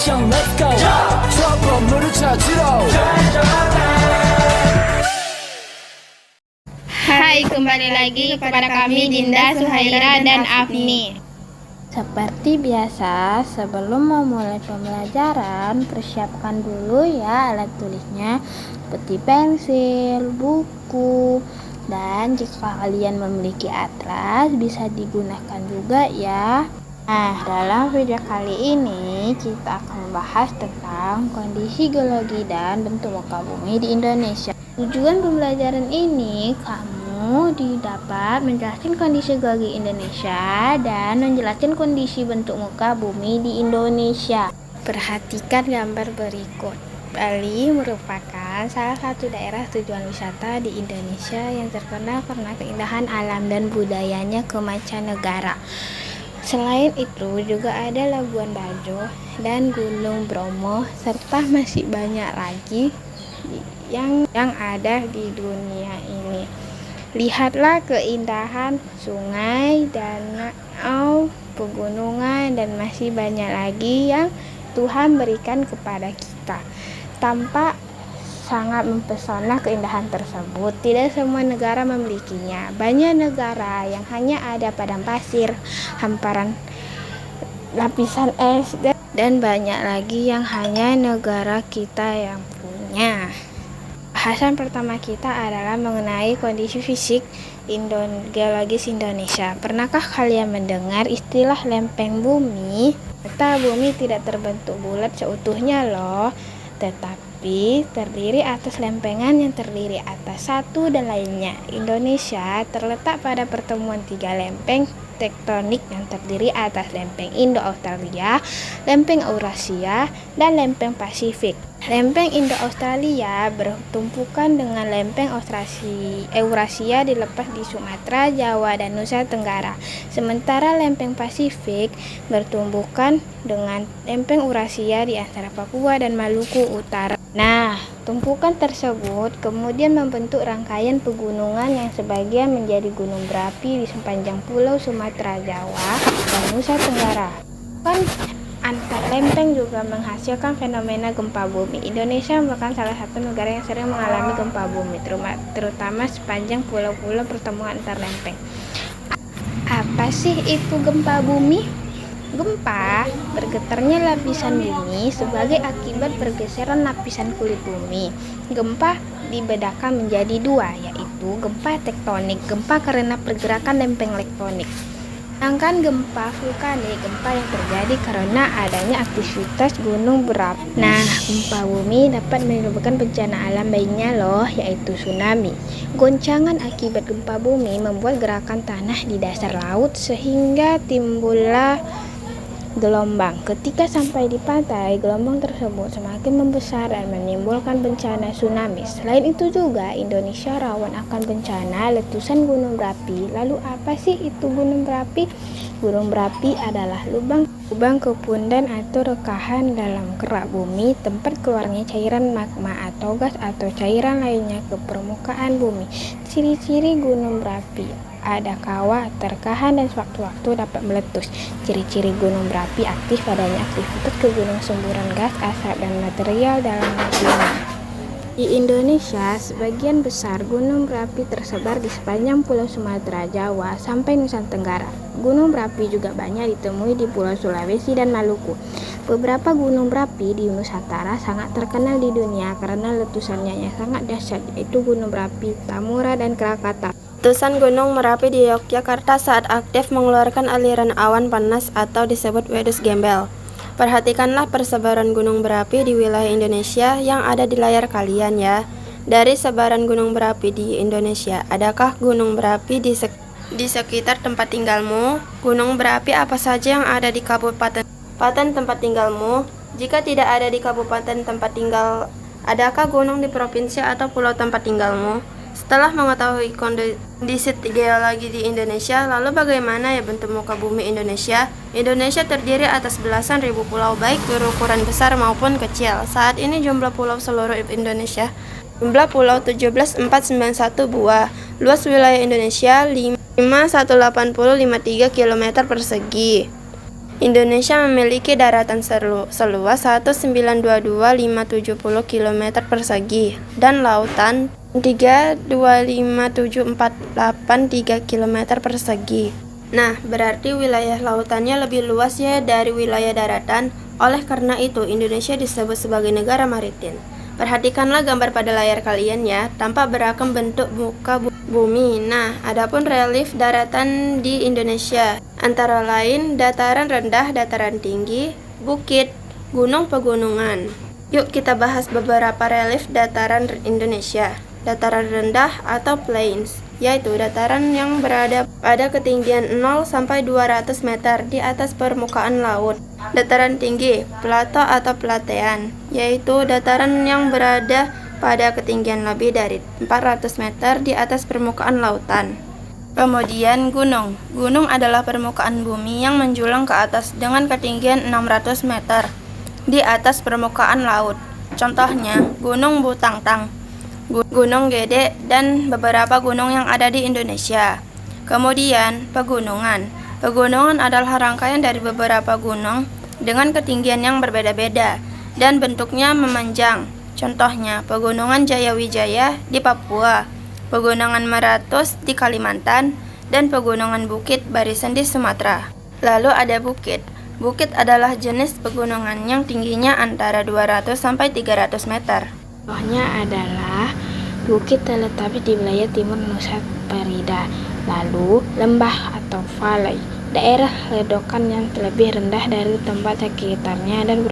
mission let's go trouble 찾으러 Hai, kembali lagi kepada kami Dinda, Suhaira, dan Afni. Seperti biasa, sebelum memulai pembelajaran, persiapkan dulu ya alat tulisnya seperti pensil, buku, dan jika kalian memiliki atlas bisa digunakan juga ya. Nah, dalam video kali ini kita akan membahas tentang kondisi geologi dan bentuk muka bumi di Indonesia. Tujuan pembelajaran ini kamu dapat menjelaskan kondisi geologi Indonesia dan menjelaskan kondisi bentuk muka bumi di Indonesia. Perhatikan gambar berikut. Bali merupakan salah satu daerah tujuan wisata di Indonesia yang terkenal karena keindahan alam dan budayanya kemancanegara. Selain itu juga ada Labuan Bajo dan Gunung Bromo serta masih banyak lagi yang ada di dunia ini. Lihatlah keindahan sungai, danau, pegunungan, dan masih banyak lagi yang Tuhan berikan kepada kita. Tampak sangat mempesona keindahan tersebut. Tidak semua negara memilikinya. Banyak negara yang hanya ada padang pasir, hamparan lapisan es, dan banyak lagi yang hanya negara kita yang punya. Bahasan pertama kita adalah mengenai kondisi fisik geologis Indonesia. Pernahkah kalian mendengar istilah lempeng bumi? Ternyata bumi tidak terbentuk bulat seutuhnya loh, tetapi terdiri atas lempengan yang terdiri atas satu dan lainnya. Indonesia terletak pada pertemuan tiga lempeng tektonik yang terdiri atas lempeng Indo-Australia, lempeng Eurasia, dan lempeng Pasifik. Lempeng Indo-Australia bertumpukan dengan lempeng Eurasia dilepas di Sumatera, Jawa, dan Nusa Tenggara. Sementara lempeng Pasifik bertumbukan dengan lempeng Eurasia di antara Papua dan Maluku Utara. Nah, tumpukan tersebut kemudian membentuk rangkaian pegunungan yang sebagian menjadi gunung berapi di sepanjang pulau Sumatera, Jawa, dan Nusa Tenggara. Antar lempeng juga menghasilkan fenomena gempa bumi. Indonesia merupakan salah satu negara yang sering mengalami gempa bumi, terutama sepanjang pulau-pulau pertemuan antar lempeng. Apa sih itu gempa bumi? Gempa, bergetarnya lapisan bumi sebagai akibat pergeseran lapisan kulit bumi. Gempa dibedakan menjadi dua, yaitu gempa tektonik, gempa karena pergerakan lempeng tektonik. Sedangkan gempa vulkanik, gempa yang terjadi karena adanya aktivitas gunung berapi. Nah, gempa bumi dapat menyebabkan bencana alam lainnya loh, yaitu tsunami. Goncangan akibat gempa bumi membuat gerakan tanah di dasar laut sehingga timbullah gelombang. Ketika sampai di pantai, gelombang tersebut semakin membesar dan menimbulkan bencana tsunami. Selain itu juga, Indonesia rawan akan bencana letusan gunung berapi. Lalu apa sih itu gunung berapi? Gunung berapi adalah lubang kepundan atau rekahan dalam kerak bumi, tempat keluarnya cairan magma atau gas atau cairan lainnya ke permukaan bumi. Ciri-ciri gunung berapi: ada kawah, terkahan, dan sewaktu-waktu dapat meletus. Ciri-ciri gunung berapi aktif: adanya aktivitas kegunungan semburan gas, asap, dan material dalam gunung. Di Indonesia, sebagian besar gunung berapi tersebar di sepanjang pulau Sumatera, Jawa, sampai Nusa Tenggara. Gunung berapi juga banyak ditemui di Pulau Sulawesi dan Maluku. Beberapa gunung berapi di Nusantara sangat terkenal di dunia karena letusannya yang sangat dahsyat, yaitu gunung berapi Tambora dan Krakatau. Letusan Gunung Merapi di Yogyakarta saat aktif mengeluarkan aliran awan panas atau disebut wedus gembel. Perhatikanlah persebaran gunung berapi di wilayah Indonesia yang ada di layar kalian ya. Dari sebaran gunung berapi di Indonesia, adakah gunung berapi di sekitar tempat tinggalmu? Gunung berapi apa saja yang ada di kabupaten tempat tinggalmu? Jika tidak ada di kabupaten tempat tinggal, adakah gunung di provinsi atau pulau tempat tinggalmu? Setelah mengetahui kondisi geologi di Indonesia, lalu bagaimana ya bentuk muka bumi Indonesia? Indonesia terdiri atas belasan ribu pulau baik berukuran besar maupun kecil. Saat ini jumlah pulau seluruh Indonesia, jumlah pulau 17.491 buah. Luas wilayah Indonesia 51853 km persegi. Indonesia memiliki daratan seluas 1.922.570 km persegi dan lautan 325.748 km persegi. Nah, berarti wilayah lautannya lebih luas ya dari wilayah daratan. Oleh karena itu, Indonesia disebut sebagai negara maritim. Perhatikanlah gambar pada layar kalian ya, tampak beragam bentuk muka bumi. Nah, adapun relief daratan di Indonesia antara lain dataran rendah, dataran tinggi, bukit, gunung, pegunungan. Yuk kita bahas beberapa relief dataran Indonesia. Dataran rendah atau plains, yaitu dataran yang berada pada ketinggian 0 sampai 200 meter di atas permukaan laut. Dataran tinggi, plato atau platean, yaitu dataran yang berada pada ketinggian lebih dari 400 meter di atas permukaan lautan. Kemudian gunung. Gunung adalah permukaan bumi yang menjulang ke atas dengan ketinggian 600 meter di atas permukaan laut. Contohnya, Gunung Butangtang, Gunung Gede, dan beberapa gunung yang ada di Indonesia. Kemudian, pegunungan. Pegunungan adalah rangkaian dari beberapa gunung dengan ketinggian yang berbeda-beda dan bentuknya memanjang. Contohnya, Pegunungan Jayawijaya di Papua, Pegunungan Meratus di Kalimantan, dan Pegunungan Bukit Barisan di Sumatera. Lalu ada bukit. Bukit adalah jenis pegunungan yang tingginya antara 200 sampai 300 meter. Contohnya adalah bukit Teletapi di wilayah timur Nusa Penida, lalu lembah atau valley, daerah ledokan yang lebih rendah dari tempat sekitarnya dan